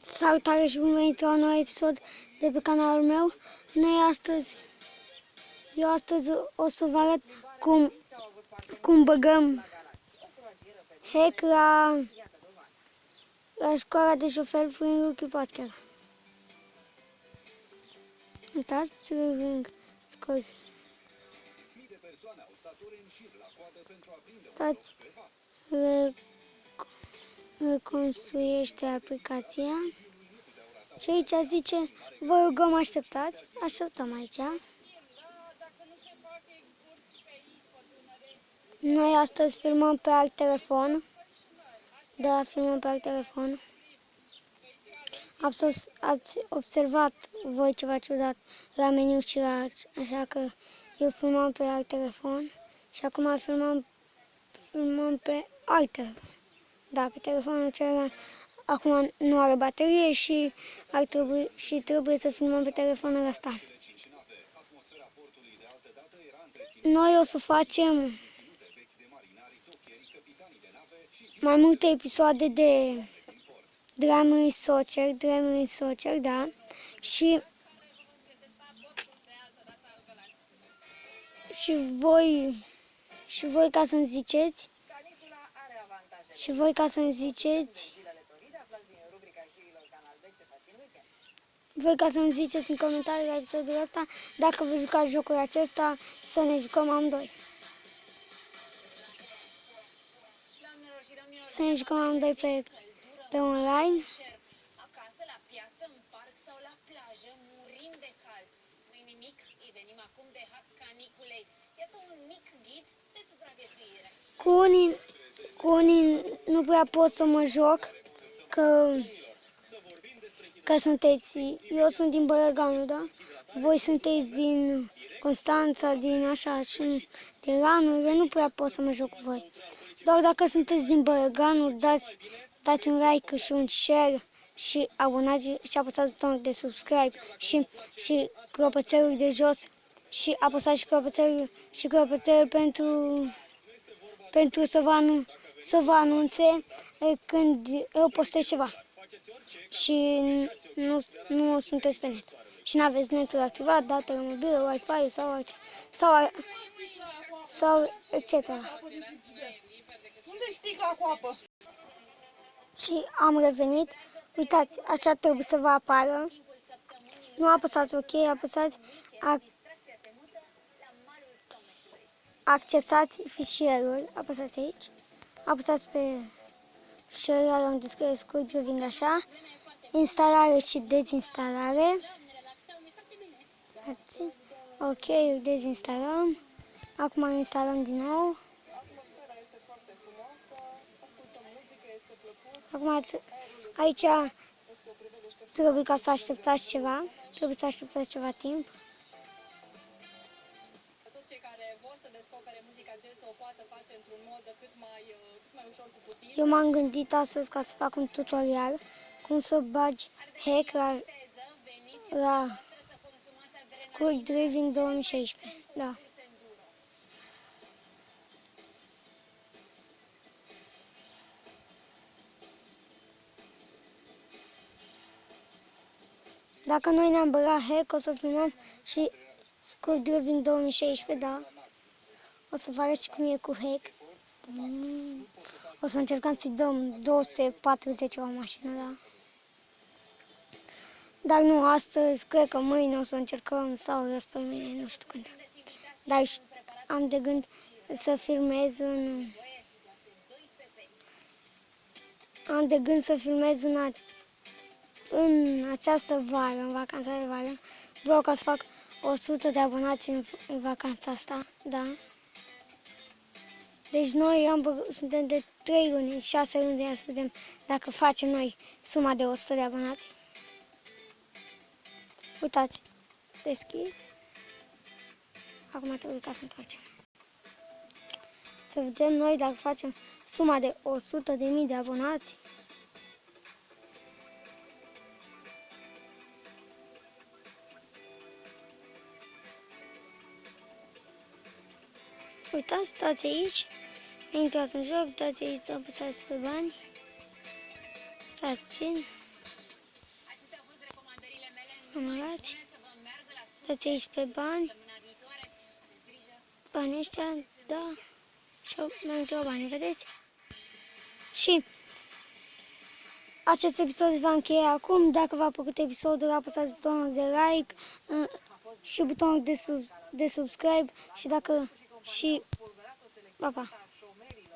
Salutare și bun venit la un nou episod de pe canalul meu. Eu astăzi o să vă arăt cum băgăm hack la școala de șofer prin Rookie Podcast. Uitați, uitați, reconstruiește aplicația. Și aici zice, vă rugăm așteptați, așteptăm aici. Noi astăzi filmăm pe alt telefon. Da, filmăm pe alt telefon. Ați observat voi ceva ciudat la meniu și la... Așa că eu filmam pe alt telefon și acum filmăm pe alt telefon. Da, pe telefonul celălalt. Acum nu are baterie și trebuie să filmăm pe telefonul ăsta. Noi o să facem mai multe episoade de Dreaming Soccer, da, și voi ca să-mi ziceți, în comentarii la episodul ăsta dacă vă jucați jocul acesta, să ne jucăm amândoi. Să ne jucăm amândoi pe online. Acasă, la piață, în parc sau la plajă, murim de cald. Nu-i nimic, îi venim acum de hack caniculei. Iată un mic ghid de supraviețuire. Cu unii nu prea pot să mă joc, că sunteți, eu sunt din Bărăganu, da? Voi sunteți din Constanța, din așa, și din Ranurile, nu prea pot să mă joc cu voi. Doar dacă sunteți din Bărăganu, dați un like și un share și abonați și apăsați butonul de subscribe și clopoțelul de jos și apăsați și clopoțelul pentru să vă anunțe când eu postez ceva. Și nu sunteți pe net. Și nu aveți netul activat, datele mobile, Wi-Fi sau etc. Unde sticla cu apă? Și am revenit. Uitați, așa trebuie să vă apară. Nu apăsați OK, apăsați accesați fișierul. Apăsați aici. Apăsați pe fișierul ăla unde scrie Squid Driving așa. Instalare și dezinstalare. OK, dezinstalăm. Acum instalăm din nou. Atmosfera este foarte frumoasă, ascultăm muzică, este plăcut. Acum aici Este o priveliște trebuie ca să așteptați ceva. Trebuie să așteptați ceva timp. Toți cei care vor să descopere muzica jazz o poată face într-un mod cât mai ușor cu putință. Eu m-am gândit astăzi ca să fac un tutorial cum să bagi hack la Squid Driving 2016. Da. Dacă noi ne-am băgat hack, o să filmăm și Squid Driving 2016, da. O să vă arăt și cum e cu hack. O să încercăm să-i dăm 240 la mașină, da. Dar nu astăzi, cred că mâine o să încercăm sau răspoi mâine, nu știu când. Dar am de gând să filmez în această vară, în vacanța de vară. Vreau ca să fac 100 de abonați în vacanța asta, da. Deci noi suntem de 3 luni, 6 luni de să vedem dacă facem noi suma de 100 de abonați. Uitați, deschis. Acum trebuie ca să întoarcem. Să vedem noi dacă facem suma de 100.000 de abonați. Uitați, dați aici. Am intrat în joc, dați aici să apăsați pe bani. Să țin. Acestea au fost recomandările mele. Numărați. Spuneți să vă meargă la sub Dați aici pe bani. săptămâna viitoare. Aveți grijă. Banii ăștia, da. Și mi-am întrebat banii, vedeți? Și acest episod se va încheia acum. Dacă v-a plăcut episodul, apăsați butonul de like și butonul de subscribe și pa, pa.